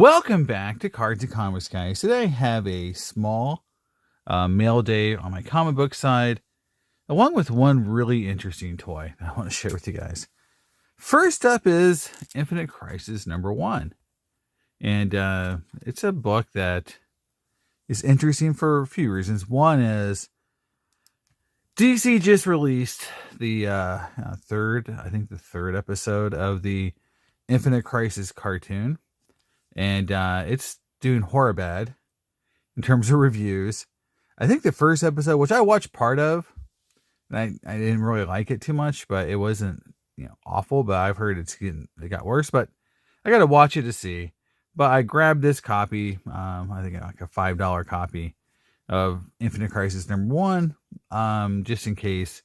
Welcome back to Cards and Comics, guys. Today I have a small mail day on my comic book side, along with one really interesting toy that I want to share with you guys. First up is Infinite Crisis #1. And it's a book that is interesting for a few reasons. One is DC just released the the third episode of the Infinite Crisis cartoon. And it's doing horror bad in terms of reviews. I think the first episode, which I watched part of, and I didn't really like it too much, but it wasn't awful. But I've heard it got worse. But I got to watch it to see. But I grabbed this copy, I think like a $5 copy of Infinite Crisis #1, just in case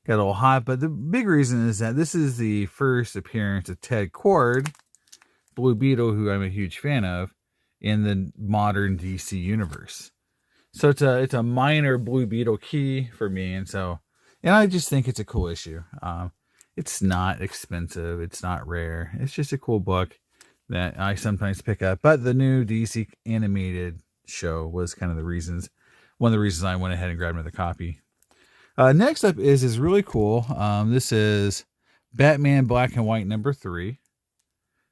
it got a little hot. But the big reason is that this is the first appearance of Ted Kord, Blue Beetle, who I'm a huge fan of, in the modern DC universe. So it's a minor Blue Beetle key for me, and I just think it's a cool issue. It's not expensive, it's not rare, it's just a cool book that I sometimes pick up. But the new DC animated show was one of the reasons I went ahead and grabbed another copy. Next up is really cool. This is Batman Black and White #3.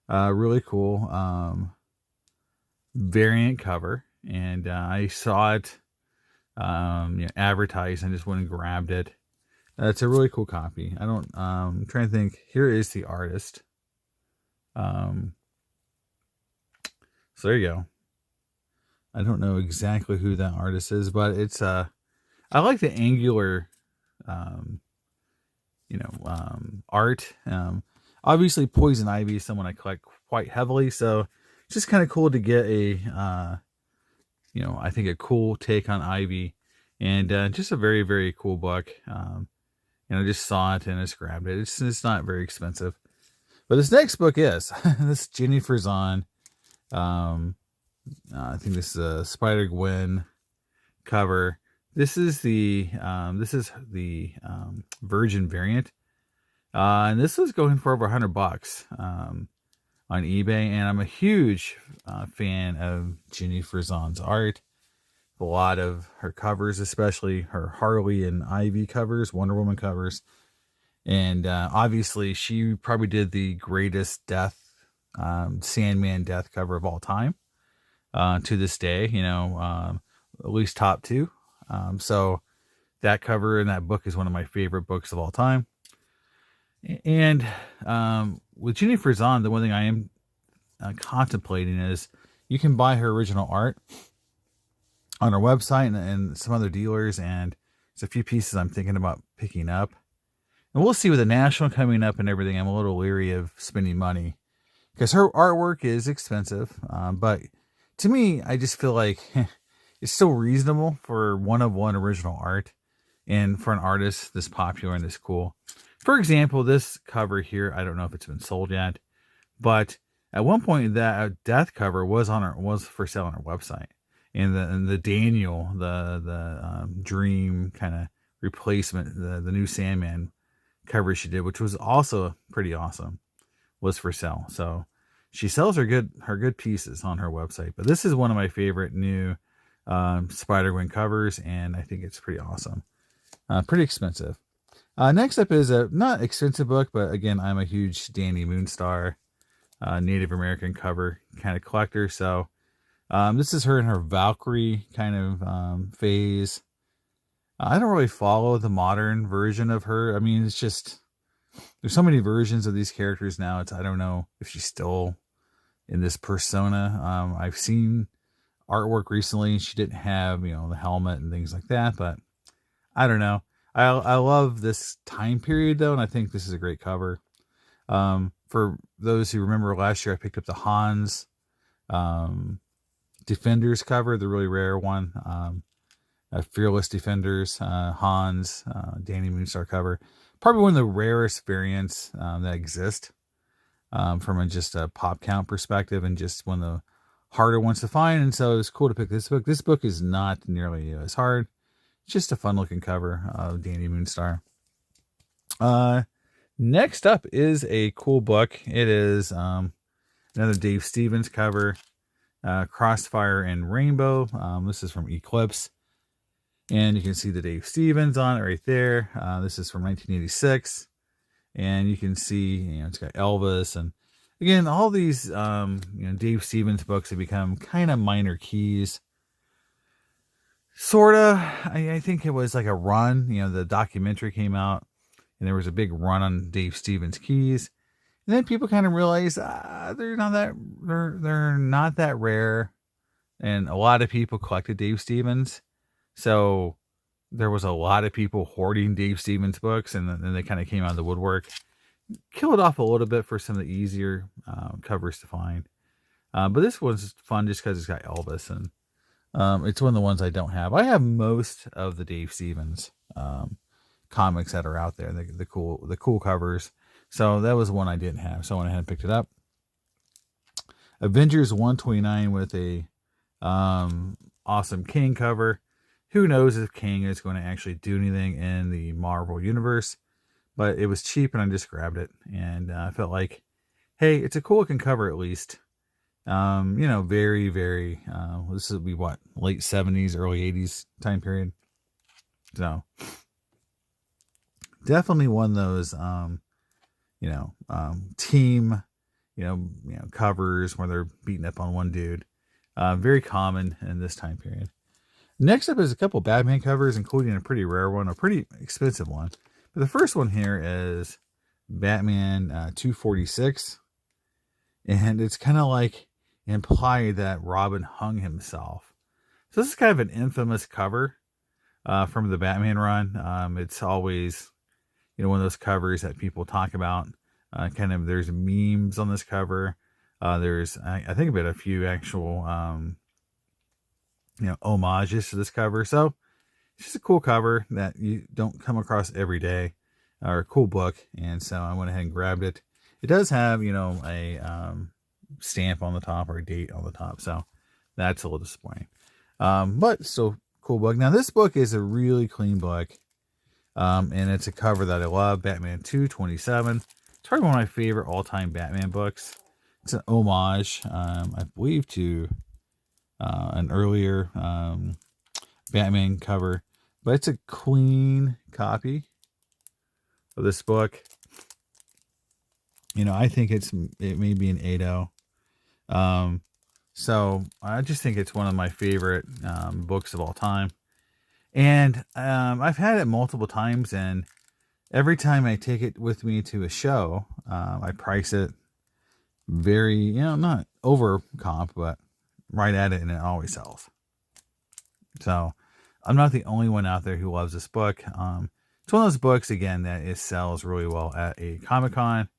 Really cool variant cover, and I saw it advertised and just went and grabbed it. It's a really cool copy. I'm trying to think. Here is the artist. So there you go. I don't know exactly who that artist is, but it's I like the angular art. Obviously, Poison Ivy is someone I collect quite heavily, so it's just kind of cool to get I think a cool take on Ivy, and just a very, very cool book. I just saw it and just grabbed it. It's not very expensive, but this next book is this Jenny Frison. I think this is a Spider-Gwen cover. This is the Virgin variant. And this was going for over $100 on eBay, and I'm a huge fan of Jenny Frison's art. A lot of her covers, especially her Harley and Ivy covers, Wonder Woman covers, and obviously she probably did the greatest Sandman death cover of all time to this day. At least top two. So that cover and that book is one of my favorite books of all time. And with Jenny Frison, the one thing I am contemplating is you can buy her original art on her website and some other dealers, and there's a few pieces I'm thinking about picking up. And we'll see with the National coming up and everything. I'm a little leery of spending money because her artwork is expensive. But to me, I just feel like it's so reasonable for one-of-one original art and for an artist this popular and this cool. For example, this cover here, I don't know if it's been sold yet, but at one point that death cover was for sale on our website. And the Daniel, the Dream kind of replacement, the new Sandman cover she did, which was also pretty awesome, was for sale. So she sells her good pieces on her website. But this is one of my favorite new Spider-Gwen covers, and I think it's pretty awesome. Pretty expensive. Next up is a not expensive book, but again, I'm a huge Danny Moonstar Native American cover kind of collector. So this is her in her Valkyrie kind of phase. I don't really follow the modern version of her. I mean, it's just there's so many versions of these characters now. I don't know if she's still in this persona. I've seen artwork recently. She didn't have the helmet and things like that, but I don't know. I love this time period though, and I think this is a great cover. For those who remember last year, I picked up the Hans Defenders cover, the really rare one. Fearless Defenders, Hans, Danny Moonstar cover. Probably one of the rarest variants that exist from just a pop count perspective, and just one of the harder ones to find. And so it's cool to pick this book. This book is not nearly as hard. Just a fun looking cover of Danny Moonstar. Next up is a cool book. It is another Dave Stevens cover. Crossfire and Rainbow. This is from Eclipse. And you can see the Dave Stevens on it right there. This is from 1986. And you can see, it's got Elvis. And again, all these, Dave Stevens books have become kind of minor keys. Sort of. I think it was like a run. The documentary came out and there was a big run on Dave Stevens keys. And then people kind of realized they're not that rare. And a lot of people collected Dave Stevens. So there was a lot of people hoarding Dave Stevens books, and then they kind of came out of the woodwork. Kill it off a little bit for some of the easier covers to find. But this one's fun just because it's got Elvis, and it's one of the ones I don't have. I have most of the Dave Stevens comics that are out there, the cool covers. So that was one I didn't have, so I went ahead and picked it up. Avengers 129 with a awesome King cover. Who knows if King is going to actually do anything in the Marvel universe, but it was cheap and I just grabbed it, and I felt like, hey, it's a cool looking cover at least. Very, very, this would be what, late 70s, early 80s time period. So definitely one of those, team, covers where they're beating up on one dude. Very common in this time period. Next up is a couple Batman covers, including a pretty rare one, a pretty expensive one. But the first one here is Batman 246. And it's kind of like implied that Robin hung himself. So this is kind of an infamous cover from the Batman run. It's always, one of those covers that people talk about. There's memes on this cover. There's, I think about a few actual, homages to this cover. So it's just a cool cover that you don't come across every day, or a cool book. And so I went ahead and grabbed it. It does have, a stamp on the top or a date on the top. So that's a little disappointing. But still cool book. Now this book is a really clean book. And it's a cover that I love. Batman 227. It's probably one of my favorite all-time Batman books. It's an homage, I believe, to an earlier Batman cover, but it's a clean copy of this book. I think it may be an 8.0. So I just think it's one of my favorite books of all time. And I've had it multiple times, and every time I take it with me to a show, I price it very, not over comp, but right at it, and it always sells. So I'm not the only one out there who loves this book. It's one of those books, again, that it sells really well at a Comic-Con.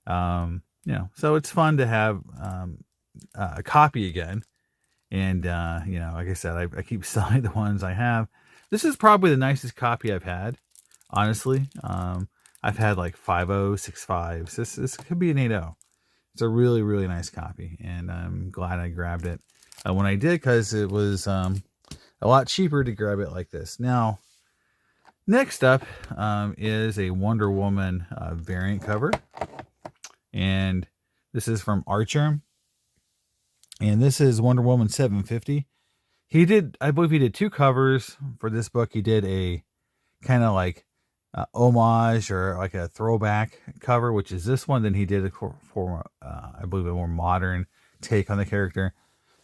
So it's fun to have a copy again. And, like I said, I keep selling the ones I have. This is probably the nicest copy I've had, honestly. I've had like 5.0, 6.5s. This could be an 8.0. It's a really, really nice copy, and I'm glad I grabbed it when I did, because it was a lot cheaper to grab it like this. Now, next up is a Wonder Woman variant cover, and this is from Artgerm, and this is Wonder Woman 750. I believe he did two covers for this book. He did a kind of like homage or like a throwback cover, which is this one. Then he did it for I believe, a more modern take on the character.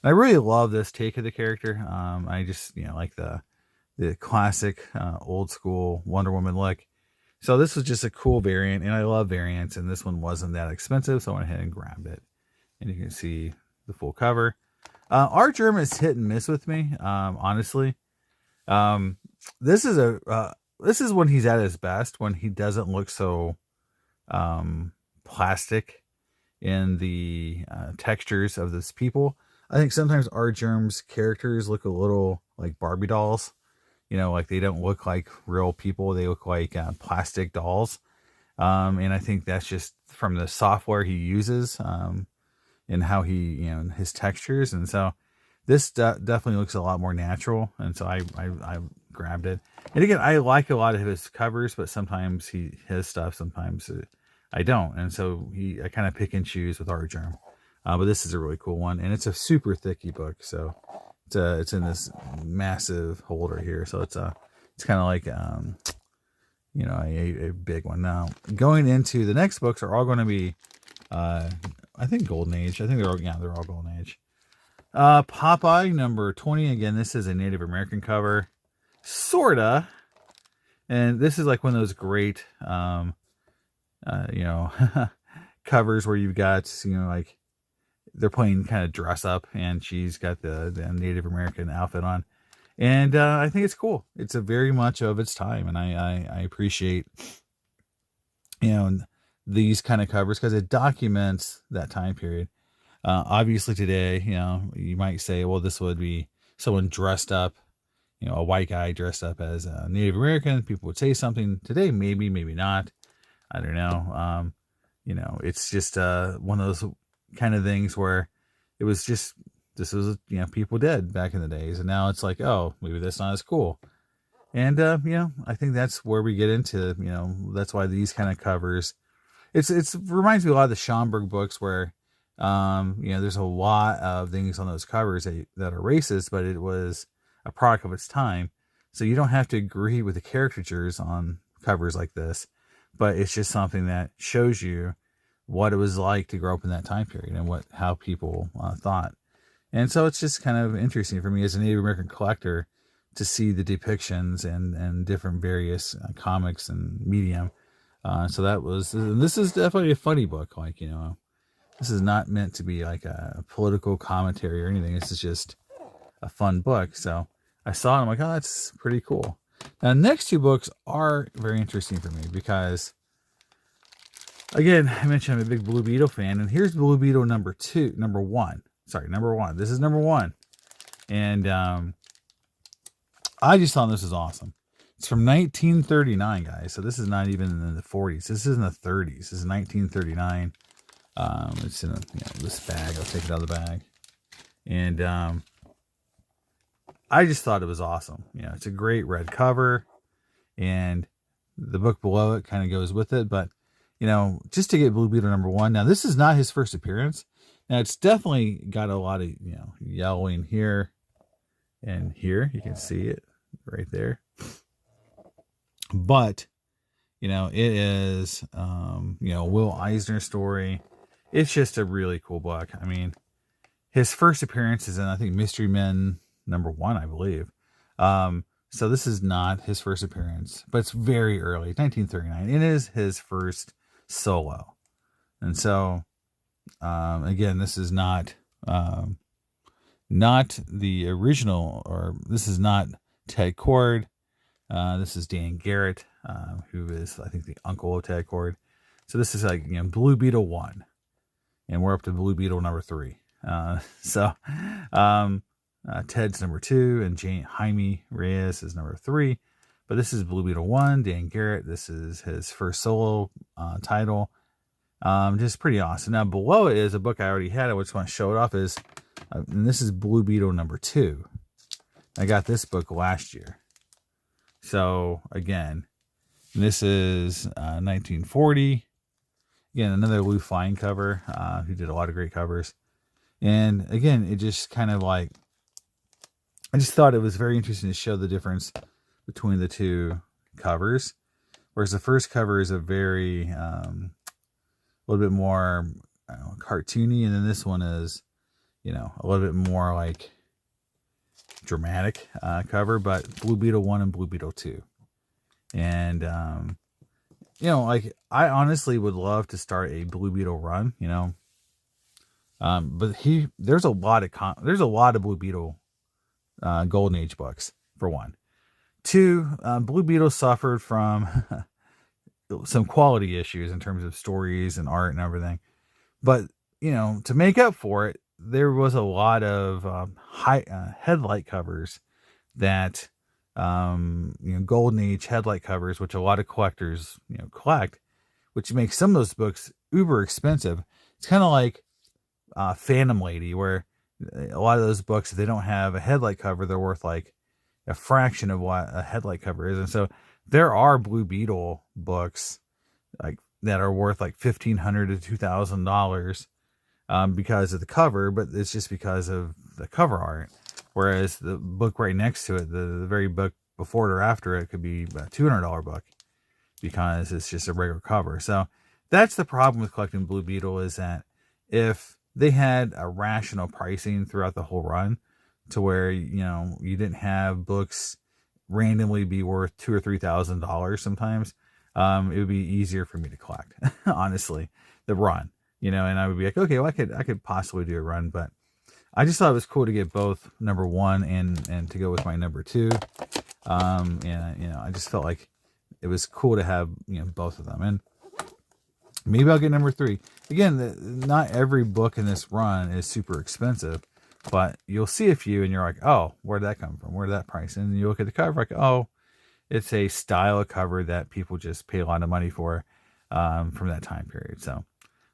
And I really love this take of the character. I just like the classic old school Wonder Woman look. So this was just a cool variant, and I love variants, and this one wasn't that expensive, so I went ahead and grabbed it. And you can see the full cover. Artgerm is hit and miss with me, honestly. This is when he's at his best, when he doesn't look so plastic in the textures of this people. I think sometimes Artgerm's characters look a little like Barbie dolls. Like they don't look like real people. They look like plastic dolls. And I think that's just from the software he uses and how he, his textures. And so this definitely looks a lot more natural. And so I grabbed it. And again, I like a lot of his covers, but sometimes his stuff, sometimes I don't. And so I kind of pick and choose with Artgerm. But this is a really cool one, and it's a super thick ebook. So it's in this massive holder here. So it's kind of like a big one. Now going into the next books are all going to be I think Golden Age. I think they're all Golden Age. Popeye number 20. Again, this is a Native American cover, sorta. And this is like one of those great, covers where you've got, like they're playing kind of dress up, and she's got the Native American outfit on, and I think it's cool. It's a very much of its time, and I appreciate, these kind of covers because it documents that time period. Obviously today, you might say, well, this would be someone dressed up, a white guy dressed up as a Native American. People would say something today, maybe not. I don't know. It's just one of those kind of things where it was just, this was, people did back in the days. And now it's like, oh, maybe that's not as cool. And, I think that's where we get into, that's why these kind of covers, it reminds me a lot of the Schomburg books where, there's a lot of things on those covers that are racist, but it was a product of its time. So you don't have to agree with the caricatures on covers like this, but it's just something that shows you what it was like to grow up in that time period and how people thought. And so it's just kind of interesting for me as a Native American collector to see the depictions and different various comics and medium. So this is definitely a funny book. Like, this is not meant to be like a political commentary or anything. This is just a fun book. So I saw it. I'm like, oh, that's pretty cool. Now, the next two books are very interesting for me because, again, I mentioned I'm a big Blue Beetle fan, and here's Blue Beetle number one. This is number one. And I just thought this was awesome. It's from 1939, guys. So this is not even in the 40s. This is in the 30s. This is 1939. It's in this bag. I'll take it out of the bag. And I just thought it was awesome. It's a great red cover, and the book below it kind of goes with it. But, just to get Blue Beetle number one. Now, this is not his first appearance. Now, it's definitely got a lot of, yellowing here and here. You can see it right there. But, it is, Will Eisner story. It's just a really cool book. I mean, his first appearance is in, I think, Mystery Men number one, I believe. So this is not his first appearance, but it's very early, 1939. It is his first solo. And so, again, this is not the original, or this is not Ted Kord. This is Dan Garrett, who is, I think, the uncle of Ted Kord. So this is like, Blue Beetle 1. And we're up to Blue Beetle number 3. Ted's number 2, and Jaime Reyes is number 3. But this is Blue Beetle 1, Dan Garrett. This is his first solo title. Just pretty awesome. Now, below it is a book I already had. I just want to show it off. And this is Blue Beetle number 2. I got this book last year. So, again, this is 1940. Again, another Lou Fine cover, who did a lot of great covers. And, again, it just kind of like, I just thought it was very interesting to show the difference between the two covers. Whereas the first cover is a very, a little bit more cartoony, and then this one is, a little bit more like dramatic cover, but Blue Beetle 1 and Blue Beetle 2. And, like, I honestly would love to start a Blue Beetle run, but there's a lot of Blue Beetle Golden Age books, for one. 2, Blue Beetle suffered from some quality issues in terms of stories and art and everything. But, to make up for it, there was a lot of headlight covers that, Golden Age headlight covers, which a lot of collectors, collect, which makes some of those books uber expensive. It's kind of like Phantom Lady, where a lot of those books, if they don't have a headlight cover, they're worth like a fraction of what a headlight cover is. And so there are Blue Beetle books like that are worth like $1,500 to $2,000. because of the cover, but it's just because of the cover art. Whereas the book right next to it, the very book before it or after it, could be a $200 book because it's just a regular cover. So that's the problem with collecting Blue Beetle, is that if they had a rational pricing throughout the whole run, to where, you know, you didn't have books randomly be worth $2,000 or $3,000 sometimes, it would be easier for me to collect. Honestly, the run, you know, and I would be like, okay, well, I could possibly do a run, but I just thought it was cool to get both number 1 and to go with my number 2. And you know, I just felt like it was cool to have, you know, both of them. And maybe I'll get number 3. Again, not every book in this run is super expensive, but you'll see a few and you're like, oh, where'd that come from? Where'd that price? And you look at the cover like, oh, it's a style of cover that people just pay a lot of money for, from that time period. So,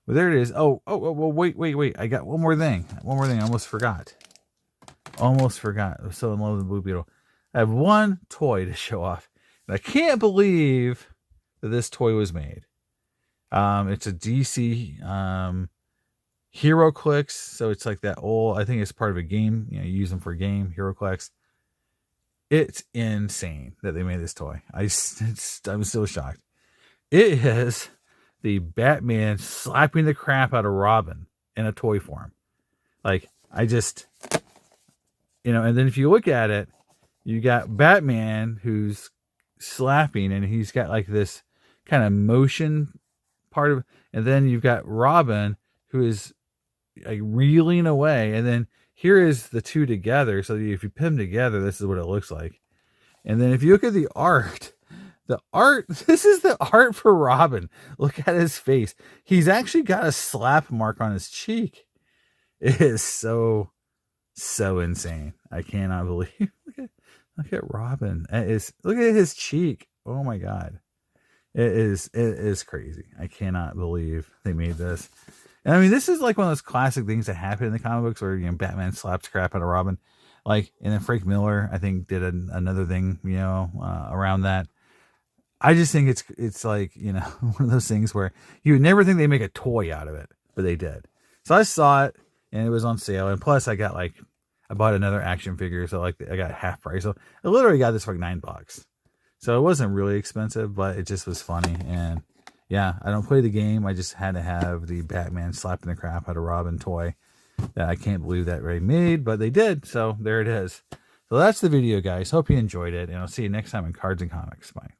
well, there it is. Oh, well, wait. I got one more thing. I almost forgot. I was so in love with the Blue Beetle. I have one toy to show off. And I can't believe that this toy was made. It's a DC HeroClix. So it's like that old, I think it's part of a game. You know, you use them for a game, HeroClix. It's insane that they made this toy. I'm still shocked. It is the Batman slapping the crap out of Robin in a toy form. Like, I just, you know, and then if you look at it, you got Batman who's slapping, and he's got like this kind of motion part of, and then you've got Robin who is like reeling away, and then here is the two together. So if you put them together, this is what it looks like. And then if you look at the art, this is the art for Robin. Look at his face. He's actually got a slap mark on his cheek. It is so insane. I cannot believe. Look at Robin. Look at his cheek. Oh my God. It is crazy. I cannot believe they made this. And I mean, this is like one of those classic things that happen in the comic books where, you know, Batman slaps crap out of Robin. Like, and then Frank Miller, I think, did another thing, you know, around that. I just think it's like, you know, one of those things where you would never think they make a toy out of it, but they did. So I saw it and it was on sale. And plus I bought another action figure. So like I got half price. So I literally got this for like $9. So it wasn't really expensive, but it just was funny. And yeah, I don't play the game. I just had to have the Batman slapping the crap out of Robin toy that I can't believe that they made, but they did. So there it is. So that's the video, guys. Hope you enjoyed it, and I'll see you next time in Cards and Comics. Bye.